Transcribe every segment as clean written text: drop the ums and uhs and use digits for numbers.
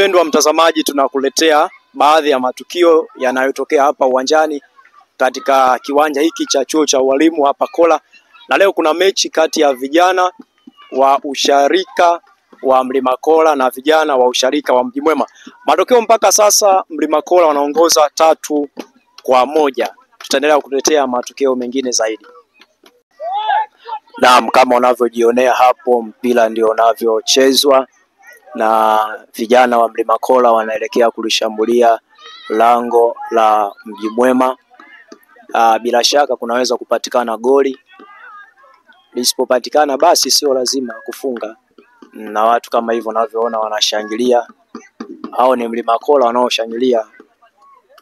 mpendwa mtazamaji, tunakuletea baadhi ya matukio yanayotokea hapa uwanjani katika kiwanja hiki cha chuo cha walimu hapa Kola. Na leo kuna mechi kati ya vijana wa usharika wa Mlima Kola na vijana wa usharika wa Mji Mwema. Matokeo mpaka sasa Mlima Kola wanaongoza 3-1. Tutaendelea kukuletea matokeo mengine zaidi. Naam, kama unavyojionea hapo, mpira ndio unavyochezwa na vijana wa Mlima Kola wanaelekea kulishambulia lango la Mji Mwema. Bila shaka kunaweza kupatikana goli. Lisipopatikana basi sio lazima kufunga. Na watu kama hivyo unavyoona wanashangilia. Hao ni Mlima Kola wanaoshangilia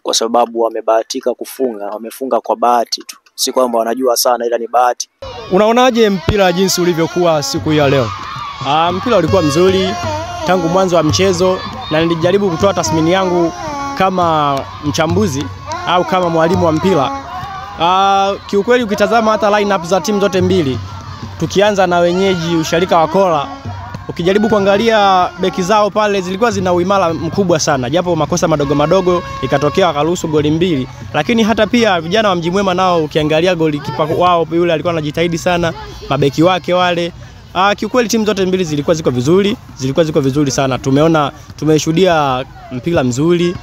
kwa sababu wamebahatika kufunga. Wamefunga kwa bahati tu. Si kwamba wanajua sana, ila ni bahati. Unaonaje mpira jinsi ulivyokuwa siku hii ya leo? Mpira ulikuwa mzuri tangu mwanzo wa mchezo, na nilijaribu kutoa tathmini yangu kama mchambuzi au kama mwalimu wa mpira. Kiukweli ukitazama hata line-up za timu zote mbili, tukianza na wenyeji usharika wa Kola, ukijaribu kuangalia beki zao pale zilikuwa zina uimara mkubwa sana, japo makosa madogo madogo ikatokea wakaruhusu goli 2. Lakini hata pia vijana wa Mji Mwema nao ukiangalia goli kipa wao yule alikuwa anajitahidi sana, mabeki wake wale. Kiukweli timu zote mbili zilikuwa ziko vizuri sana. Tumeshuhudia mpira mzuri,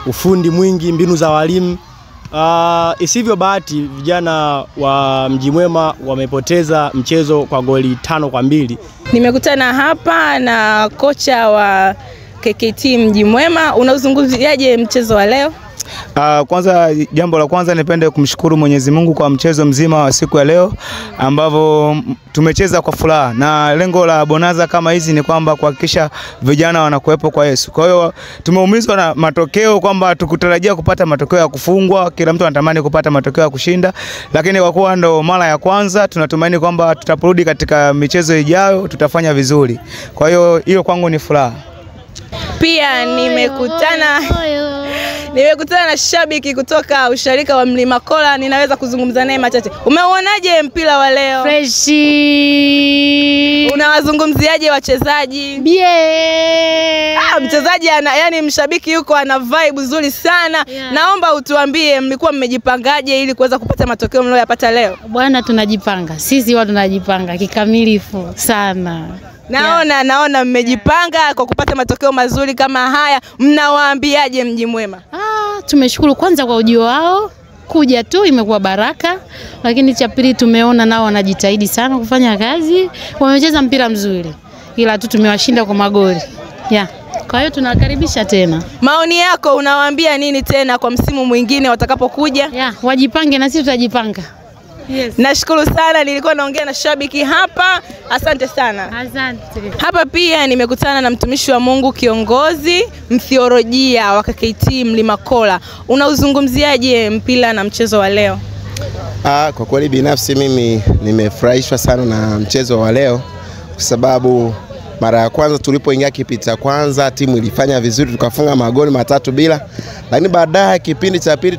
ufundi mwingi, mbinu za walimu. Isivyo bahati vijana wa Mji Mwema wamepoteza mchezo kwa goli 5-2. Nimekutana hapa na kocha wa KKT Mji Mwema. Unazungumziaje mchezo wa leo? Kwanza, jambo la kwanza nipende kumshukuru Mwenyezi Mungu kwa mchezo mzima wa siku ya leo ambao tumecheza kwa furaha, na lengo la bonanza kama hizi ni kwamba kuhakikisha vijana wanakuepo kwa Yesu. Kwa hiyo tumeumizwa na matokeo kwamba tukutarajia kupata matokeo ya kufungwa, kila mtu anatamani kupata matokeo ya kushinda, lakini kwa kuwa ndo mara ya kwanza tunatumaini kwamba tutaporudi katika michezo ijayo tutafanya vizuri. Kwa hiyo kwangu ni furaha. Pia nimekutana na shabiki kutoka usharika wa Mlima Kola, ninaweza kuzungumza naye machache. Umeuonaje mpira wa leo? Fresh. Unawazungumziaje wachezaji? Mchezaji yani mshabiki yuko ana vibe nzuri sana. Yeah. Naomba utuambie mlikuwa mmejipangaje ili kuweza kupata matokeo mlioyapata leo? Bwana, tunajipanga. Sisi watu tunajipanga kikamilifu sana. Naona mmejipanga kwa kupata matokeo mazuri kama haya. Mnawaambiaje Mji Mwema? Tumeshukuru kwanza kwa ujio wao. Kuja tu imekuwa baraka, lakini cha pili tumeona nao wanajitahidi sana kufanya kazi. Wamecheza mpira mzuri, ila tu tumewashinda kwa magoli. Kwa hiyo tunakaribisha tena. Maoni yako, unawaambia nini tena kwa msimu mwingine watakapokuja? Wajipange na sisi tutajipanga. Yes. Nashukuru sana, nilikuwa naongea na shabiki hapa. Asante sana. Asante. Hapa pia nimekutana na mtumishi wa Mungu, kiongozi mtheolojia wa KKT Mlima Kola. Unauzungumziaje mpira na mchezo wa leo? Kwa kweli binafsi mimi nimefurahishwa sana na mchezo wa leo, kwa sababu mara ya kwanza tulipoingia kipindi cha kwanza timu ilifanya vizuri, tukafunga magoli 3-0. Lakini baadaye kipindi cha pili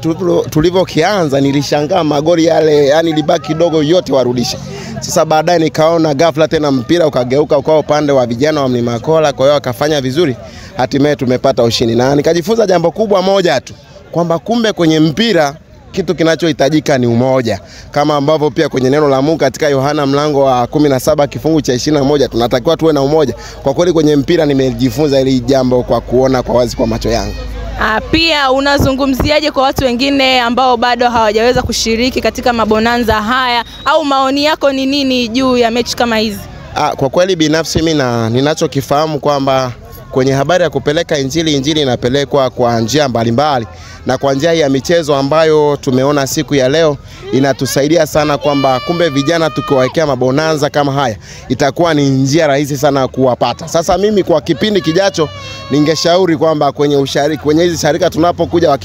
tulivyokianza nilishangaa magoli yale, yani libaki kidogo yote warudishe. Sasa baadaye nikaona ghafla tena mpira ukageuka kwa upande wa vijana wa Mlima Kola, kwa hiyo wakafanya vizuri, hatimaye tumepata ushindi. Na nikajifunza jambo kubwa moja tu, kwamba kumbe kwenye mpira kitu kinachohitajika ni umoja, kama ambavyo pia kwenye neno la Mungu katika Yohana mlango wa 17 kifungu cha 21 tunatakiwa tuwe na umoja. Kwa kweli kwenye mpira nimejifunza hili jambo kwa kuona kwa wazi kwa macho yangu. Pia unazungumziaje kwa watu wengine ambao bado hawajaweza kushiriki katika mabonanza haya, au maoni yako ni nini juu ya mechi kama hizi? Kwa kweli binafsi mimi ninachokifahamu kwamba kwenye habari ya kupeleka injili inapelekwa kwa njia mbalimbali, na kwa njia ya michezo ambayo tumeona siku ya leo inatusaidia sana, kwamba kumbe vijana tukiwawekea mabonanza kama haya itakuwa ni njia rahisi sana kuwapata. Sasa mimi kwa kipindi kijacho ningeshauri kwamba kwenye hizi sharika tunapokuja,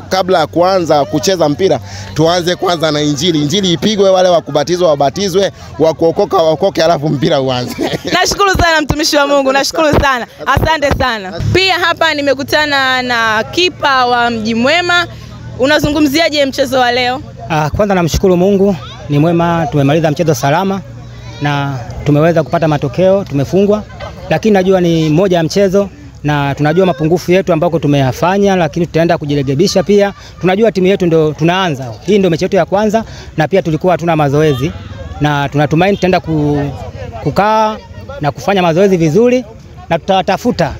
kabla ya kuanza kucheza mpira tuanze kwanza na injili ipigwe, wale wakubatizwa wabatizwe, wakuokoka waokoke, alafu mpira uanze. Nashukuru sana mtumishi wa Mungu, nashukuru sana. Asante sana. Pia hapa nimekutana na kipa wa Mji Mwema. Unazungumziaje mchezo wa leo? Kwanza namshukuru Mungu, ni mwema, tumemaliza mchezo salama na tumeweza kupata matokeo, tumefungwa. Lakini najua ni moja ya mchezo, na tunajua mapungufu yetu ambako tumeyafanya, lakini tutaenda kujirekebisha pia. Tunajua timu yetu ndio tunaanza. Hii ndio mechi yetu ya kwanza na pia tulikuwa hatuna mazoezi, na tunatumaini tutaenda kukaa na kufanya mazoezi vizuri, na tutatafuta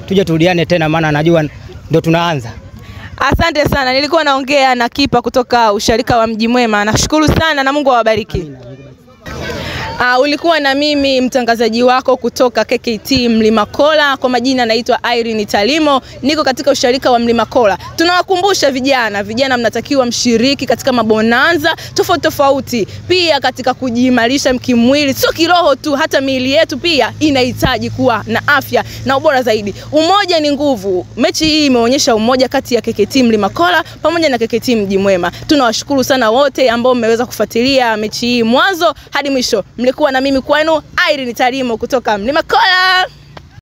tuje turudiane tena, maana najua ndio tunaanza. Asante sana. Nilikuwa naongea na kipa kutoka usharika wa Mji Mwema. Nashukuru sana na Mungu awabariki. Ulikuwa na mimi mtangazaji wako kutoka KKT Mlima Kola. Kwa majina naitwa Irene Talimo. Niko katika usharika wa Mlima Kola. Tunawakumbusha vijana mnatakiwa mshiriki katika mabonanza tofauti. Pia katika kujiimarisha kimwili, sio kiroho tu, hata miili yetu pia inahitaji kuwa na afya na ubora zaidi. Umoja ni nguvu. Mechi hii imeonyesha umoja kati ya KKT Mlima Kola pamoja na KKT Mji Mwema. Tunawashukuru sana wote ambao mmeweza kufuatilia mechi hii mwanzo hadi mwisho. Mlikuwa na mimi kwenu Irene Talimo kutoka Mlima Kola.